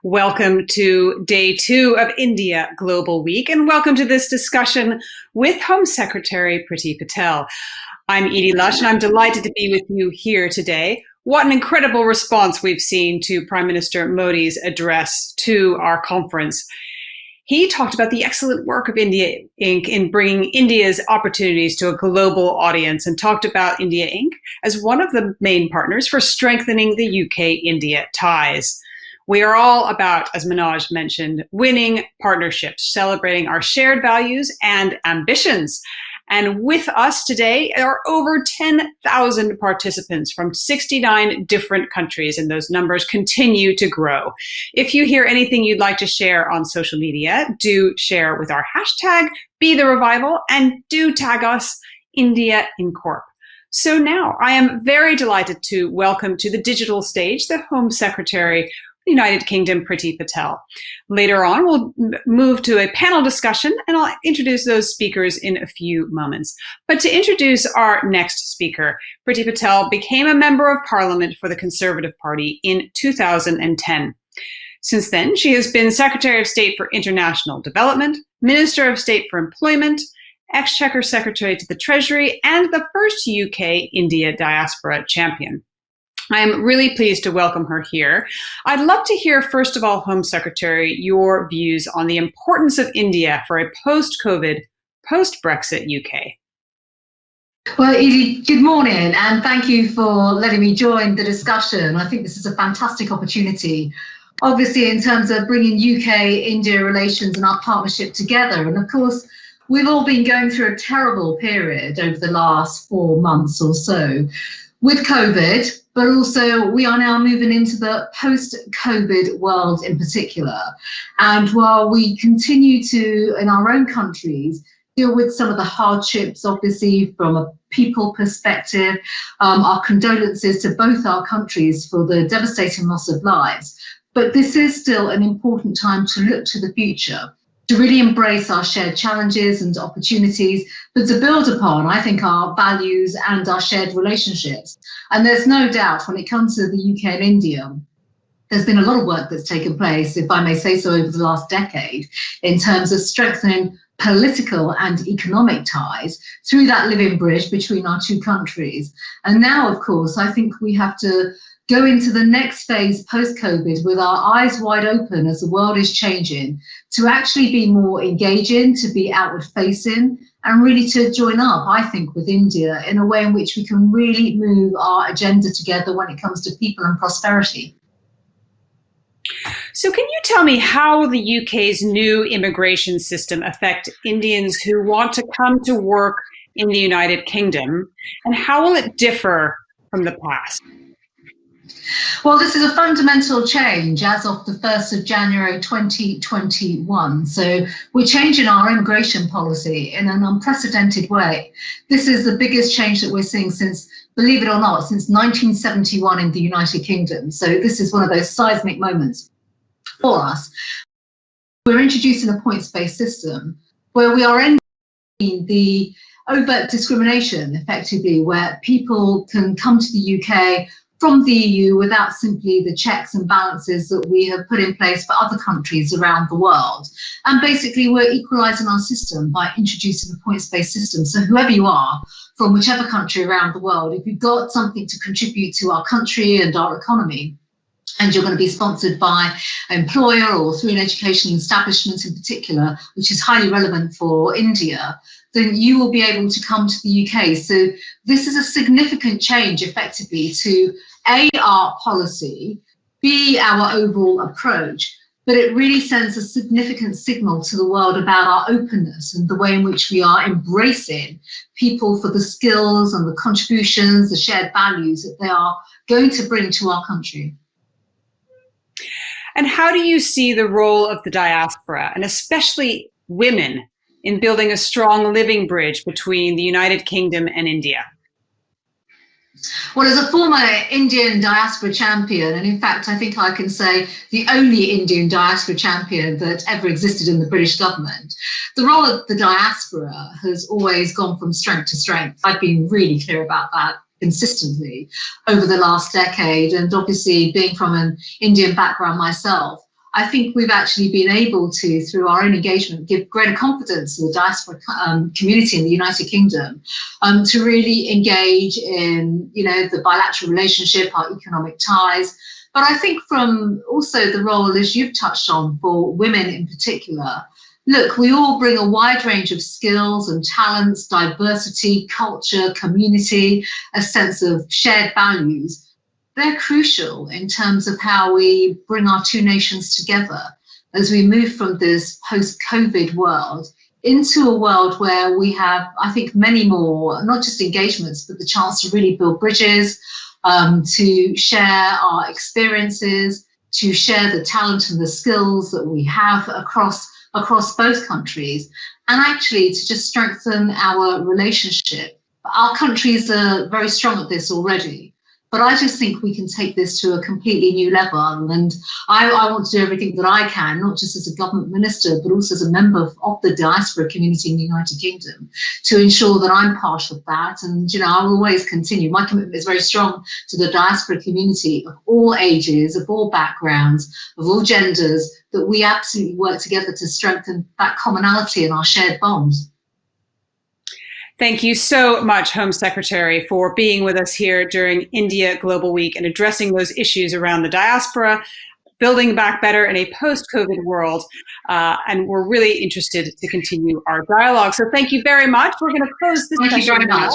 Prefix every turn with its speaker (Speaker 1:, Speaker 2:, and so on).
Speaker 1: Welcome to day 2 of India Global Week, and welcome to this discussion with Home Secretary Priti Patel. I'm Edie Lush, and I'm delighted to be with you here today. What an incredible response we've seen to Prime Minister Modi's address to our conference. He talked about the excellent work of India Inc. in bringing India's opportunities to a global audience, and talked about India Inc. as one of the main partners for strengthening the UK-India ties. We are all about, as Manoj mentioned, winning partnerships, celebrating our shared values and ambitions. And with us today are over 10,000 participants from 69 different countries, and those numbers continue to grow. If you hear anything you'd like to share on social media, do share with our hashtag, #BeTheRevival, and do tag us, India Incorp. So now I am very delighted to welcome to the digital stage the Home Secretary, United Kingdom, Priti Patel. Later on, we'll move to a panel discussion, and I'll introduce those speakers in a few moments. But to introduce our next speaker, Priti Patel became a member of Parliament for the Conservative Party in 2010. Since then, she has been Secretary of State for International Development, Minister of State for Employment, Exchequer Secretary to the Treasury, and the first UK-India diaspora champion. I am really pleased to welcome her here. I'd love to hear, first of all, Home Secretary, your views on the importance of India for a post-COVID, post-Brexit UK.
Speaker 2: Well, Edie, good morning, and thank you for letting me join the discussion. I think this is a fantastic opportunity, obviously, in terms of bringing UK-India relations and our partnership together. And of course, we've all been going through a terrible period over the last 4 months or so with COVID, but also we are now moving into the post-COVID world in particular. And while we continue to, in our own countries, deal with some of the hardships, obviously, from a people perspective, our condolences to both our countries for the devastating loss of lives. But this is still an important time to look to the future, to really embrace our shared challenges and opportunities, but to build upon, I think, our values and our shared relationships. And there's no doubt when it comes to the UK and India, there's been a lot of work that's taken place, if I may say so, over the last decade in terms of strengthening political and economic ties through that living bridge between our two countries. And now, of course, I think we have to go into the next phase post-COVID with our eyes wide open as the world is changing, to actually be more engaging, to be outward facing, and really to join up, I think, with India in a way in which we can really move our agenda together when it comes to people and prosperity.
Speaker 1: So can you tell me how the UK's new immigration system affect Indians who want to come to work in the United Kingdom, and how will it differ from the past?
Speaker 2: Well, this is a fundamental change as of the 1st of January 2021. So we're changing our immigration policy in an unprecedented way. This is the biggest change that we're seeing since, believe it or not, since 1971 in the United Kingdom. So this is one of those seismic moments for us. We're introducing a points-based system where we are ending the overt discrimination, effectively, where people can come to the UK from the EU without simply the checks and balances that we have put in place for other countries around the world. And basically, we're equalising our system by introducing a points-based system. So whoever you are, from whichever country around the world, if you've got something to contribute to our country and our economy, and you're going to be sponsored by an employer or through an educational establishment in particular, which is highly relevant for India, then you will be able to come to the UK. So this is a significant change, effectively, to A, our policy, B, our overall approach, but it really sends a significant signal to the world about our openness and the way in which we are embracing people for the skills and the contributions, the shared values that they are going to bring to our country.
Speaker 1: And how do you see the role of the diaspora, and especially women, in building a strong living bridge between the United Kingdom and India?
Speaker 2: Well, as a former Indian diaspora champion, and in fact, I think I can say the only Indian diaspora champion that ever existed in the British government, the role of the diaspora has always gone from strength to strength. I've been really clear about that consistently over the last decade. And obviously, being from an Indian background myself, I think we've actually been able to, through our own engagement, give greater confidence to the diaspora community in the United Kingdom to really engage in, the bilateral relationship, our economic ties. But I think from also the role, as you've touched on, for women in particular, look, we all bring a wide range of skills and talents, diversity, culture, community, a sense of shared values. They're crucial in terms of how we bring our two nations together as we move from this post-COVID world into a world where we have, I think, many more, not just engagements, but the chance to really build bridges, to share our experiences, to share the talent and the skills that we have across both countries, and actually to just strengthen our relationship. Our countries are very strong at this already, but I just think we can take this to a completely new level. And I want to do everything that I can, not just as a government minister, but also as a member of the diaspora community in the United Kingdom, to ensure that I'm part of that. And, I will always continue. My commitment is very strong to the diaspora community of all ages, of all backgrounds, of all genders, that we absolutely work together to strengthen that commonality and our shared bonds.
Speaker 1: Thank you so much, Home Secretary, for being with us here during India Global Week and addressing those issues around the diaspora, building back better in a post-COVID world. And we're really interested to continue our dialogue. So thank you very much. We're going to close this session now.